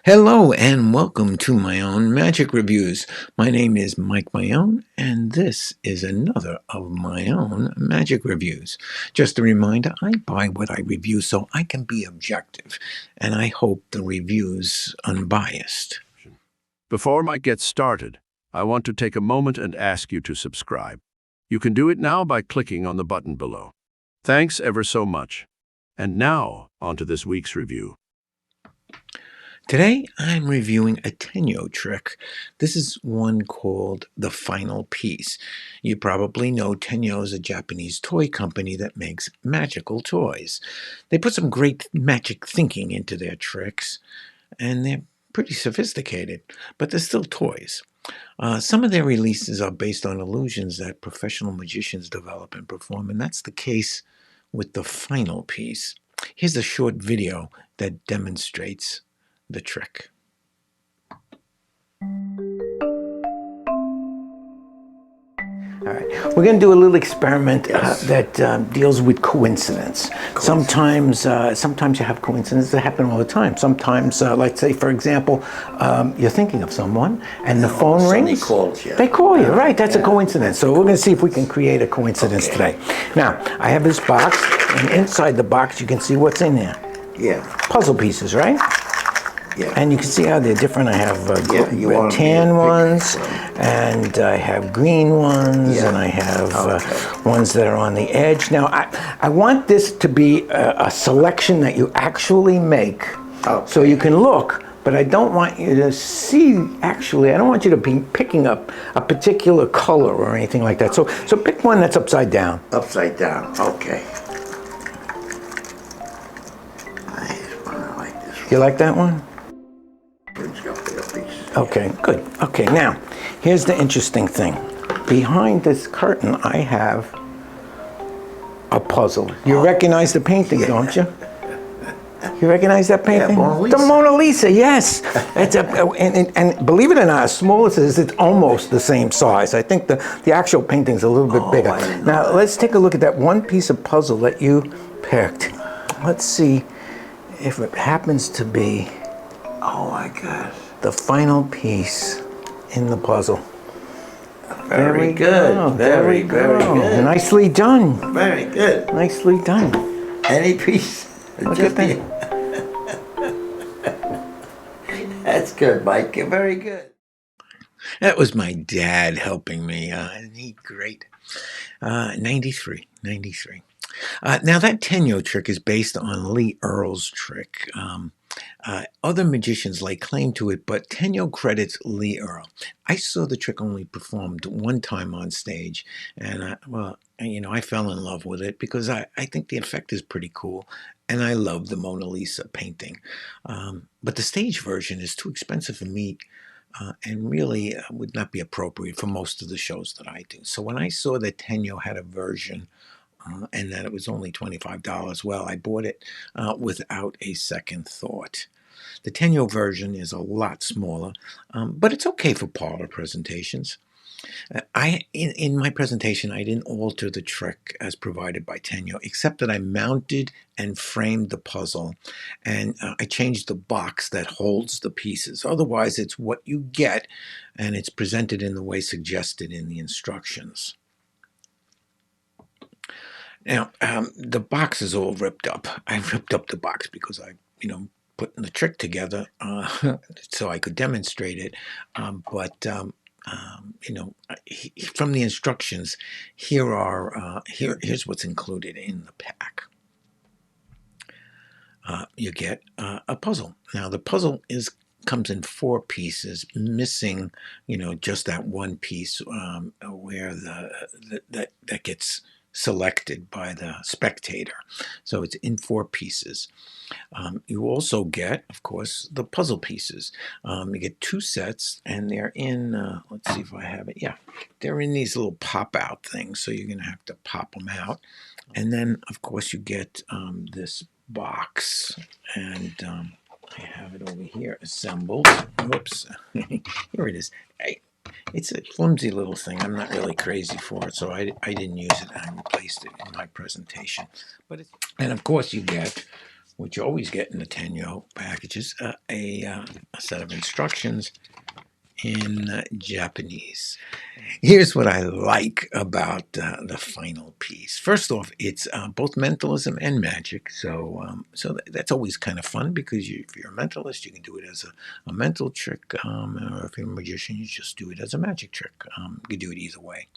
Hello and welcome to Maione Magic Reviews. My name is Mike Maione and this is another of Maione Magic Reviews. Just a reminder, I buy what I review so I can be objective and I hope the review's unbiased. Before Mike gets started, I want to take a moment and ask you to subscribe. You can do it now by clicking on the button below. Thanks ever so much. And now, on to this week's review. Today I'm reviewing a Tenyo trick. This is one called The Final Piece. You probably know Tenyo is a Japanese toy company that makes magical toys. They put some great magic thinking into their tricks, and they're pretty sophisticated, but they're still toys. Some of their releases are based on illusions that professional magicians develop and perform, and that's the case with The Final Piece. Here's a short video that demonstrates the trick. All right, we're going to do a little experiment that deals with coincidence. Sometimes you have coincidences that happen all the time. Sometimes, let's say, for example, you're thinking of someone and the phone rings. Calls you. They call you, right? That's a coincidence. So we're going to see if we can create a coincidence today. Now, I have this box, and inside the box you can see what's in there. Yeah. Puzzle pieces, right? Yeah. And you can see how they're different. I have tan ones, and I have green ones, and I have ones that are on the edge. Now, I want this to be a selection that you actually make, so you can look, but I don't want you to see, actually, I don't want you to be picking up a particular color or anything like that. So pick one that's upside down. Upside down, okay. I like this one. You like that one? Okay, good. Okay, now, here's the interesting thing. Behind this curtain, I have a puzzle. You recognize the painting, don't you? You recognize that painting? Yeah, Mona Lisa. The Mona Lisa, yes. It's and believe it or not, as small as it is, it's almost the same size. I think the actual painting's a little bit bigger. Now, let's take a look at that one piece of puzzle that you picked. Let's see if it happens to be... Oh my God. The final piece in the puzzle. Very good. Very good. Nicely done. Very good. Nicely done. Any piece. Look at that. That's good, Mike. Very good. That was my dad helping me. He great. 93. Now that Tenyo trick is based on Lee Earle's trick. Other magicians lay claim to it, but Tenyo credits Lee Earle. I saw the trick only performed one time on stage, and I fell in love with it because I think the effect is pretty cool, and I love the Mona Lisa painting. But the stage version is too expensive for me, and really would not be appropriate for most of the shows that I do. So when I saw that Tenyo had a version, and that it was only $25. Well, I bought it without a second thought. The Tenyo version is a lot smaller, but it's okay for parlor presentations. In my presentation, I didn't alter the trick as provided by Tenyo, except that I mounted and framed the puzzle, and I changed the box that holds the pieces. Otherwise, it's what you get, and it's presented in the way suggested in the instructions. Now, the box is all ripped up. I ripped up the box because I, putting the trick together so I could demonstrate it. From the instructions, here's what's included in the pack. You get a puzzle. Now, the puzzle comes in 4 pieces, missing, just that one piece where that gets selected by the spectator. So it's in 4 pieces. You also get, of course, the puzzle pieces. You get 2 sets, and they're in, let's see if I have it. Yeah, they're in these little pop-out things, so you're going to have to pop them out. And then, of course, you get this box, and I have it over here assembled. Whoops. Here it is. It's a flimsy little thing. I'm not really crazy for it, so I didn't use it. I replaced it in my presentation. And of course, you get which you always get in the Tenyo packages, a set of instructions in Japanese. Here's what I like about the final piece. First off, it's both mentalism and magic, so that's always kind of fun because if you're a mentalist, you can do it as a mental trick, or if you're a magician, you just do it as a magic trick. You can do it either way.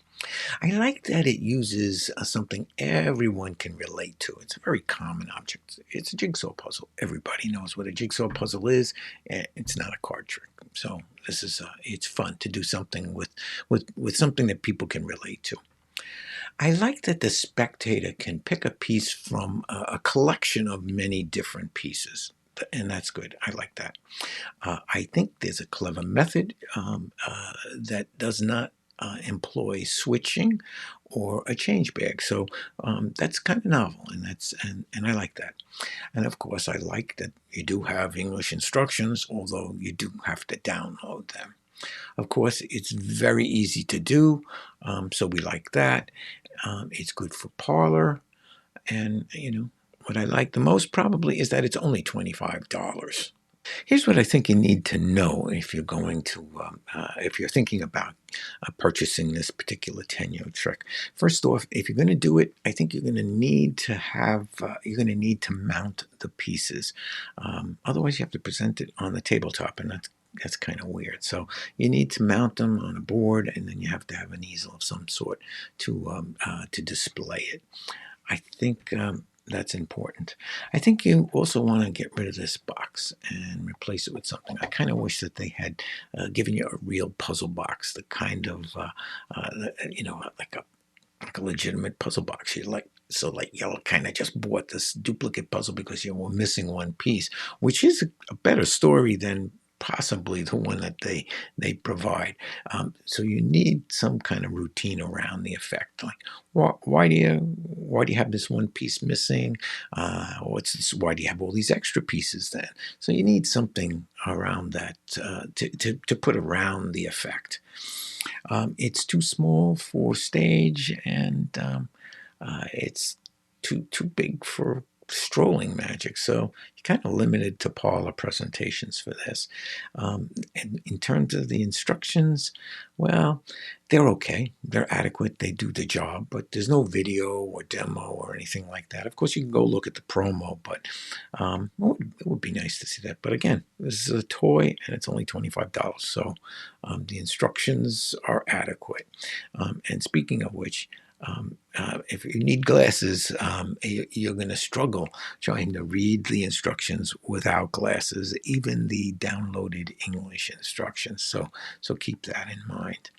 I like that it uses something everyone can relate to. It's a very common object. It's a jigsaw puzzle. Everybody knows what a jigsaw puzzle is. It's not a card trick. So this is it's fun to do something with something that people can relate to. I like that the spectator can pick a piece from a collection of many different pieces. And that's good. I like that. I think there's a clever method that does not employ switching or a change bag. So that's kind of novel, and I like that. And of course, I like that you do have English instructions, although you do have to download them. Of course, it's very easy to do, so we like that. It's good for parlor, and what I like the most probably is that it's only $25. Here's what I think you need to know if you're going to, if you're thinking about purchasing this particular Tenyo trick. First off, if you're going to do it, I think you're going to need to mount the pieces. Otherwise, you have to present it on the tabletop, and that's kind of weird. So you need to mount them on a board, and then you have to have an easel of some sort to display it. I think that's important. I think you also want to get rid of this box and replace it with something. I kind of wish that they had given you a real puzzle box, the kind of like a legitimate puzzle box. You kind of just bought this duplicate puzzle because you were missing one piece, which is a better story than possibly the one that they provide. So you need some kind of routine around the effect. Like, why do you have this one piece missing? Why do you have all these extra pieces then? So you need something around that to put around the effect. It's too small for stage, and it's too big for strolling magic, so you're kind of limited to parlor presentations for this. And in terms of the instructions, well, they're okay, they're adequate, they do the job, but there's no video or demo or anything like that. Of course, you can go look at the promo, but it would be nice to see that. But again, this is a toy and it's only $25, so the instructions are adequate. And speaking of which, if you need glasses, you're going to struggle trying to read the instructions without glasses, even the downloaded English instructions. So keep that in mind.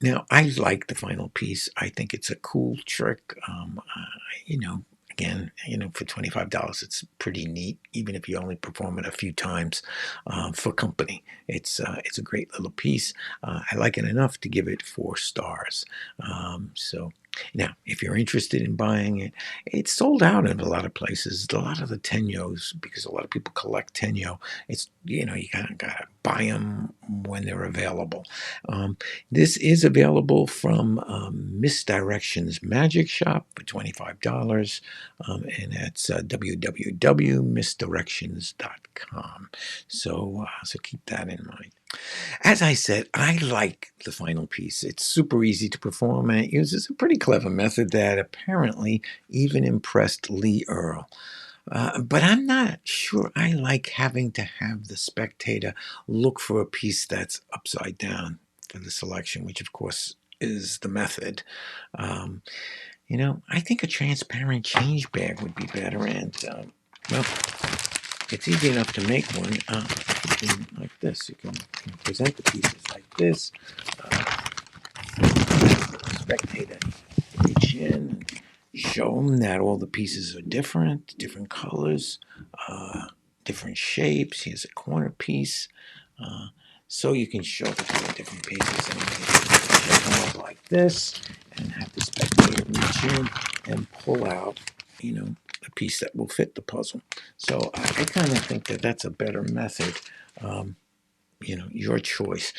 Now, I like the final piece. I think it's a cool trick. Again, for $25, it's pretty neat, even if you only perform it a few times for company. It's a great little piece. I like it enough to give it 4 stars. So now, if you're interested in buying it, it's sold out in a lot of places. A lot of the Tenyos, because a lot of people collect Tenyo, it's you kind of gotta buy them when they're available. This is available from Misdirection's Magic Shop for $25, and that's www.misdirections.com. So keep that in mind. As I said, I like the final piece. It's super easy to perform, and it uses a pretty clever method that apparently even impressed Lee Earle. But I'm not sure I like having to have the spectator look for a piece that's upside down for the selection, which of course is the method. I think a transparent change bag would be better, and well, it's easy enough to make one. Like this, you can present the pieces like this. The spectator reach in and show them that all the pieces are different colors, different shapes. Here's a corner piece, so you can show the 2 different pieces, and you can show them up like this, and have the spectator reach in and pull out, a piece that will fit the puzzle. So I kind of think that that's a better method. Your choice.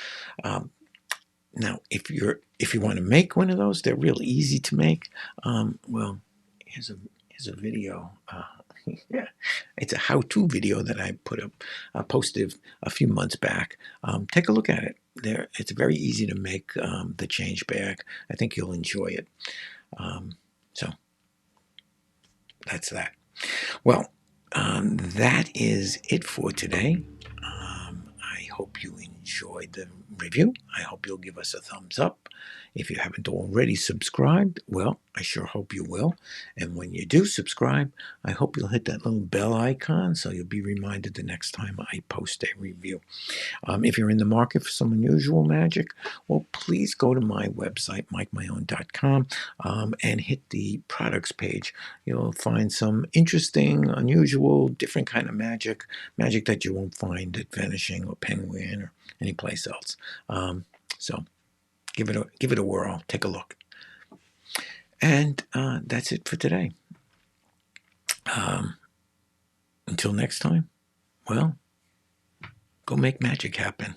Now, if you want to make one of those, they're real easy to make. Well, here's a video. Yeah, it's a how-to video that I posted a few months back. Take a look at it. There, it's very easy to make the change bag. I think you'll enjoy it. So that's that. Well, that is it for today. I hope you enjoyed the review. I hope you'll give us a thumbs up. If you haven't already subscribed, well, I sure hope you will. And when you do subscribe, I hope you'll hit that little bell icon so you'll be reminded the next time I post a review. If you're in the market for some unusual magic, well, please go to my website, mikemaione.com, and hit the products page. You'll find some interesting, unusual, different kind of magic that you won't find at Vanishing or Penguin or anyplace else. So give it a whirl. Take a look. And that's it for today. Until next time, well, go make magic happen.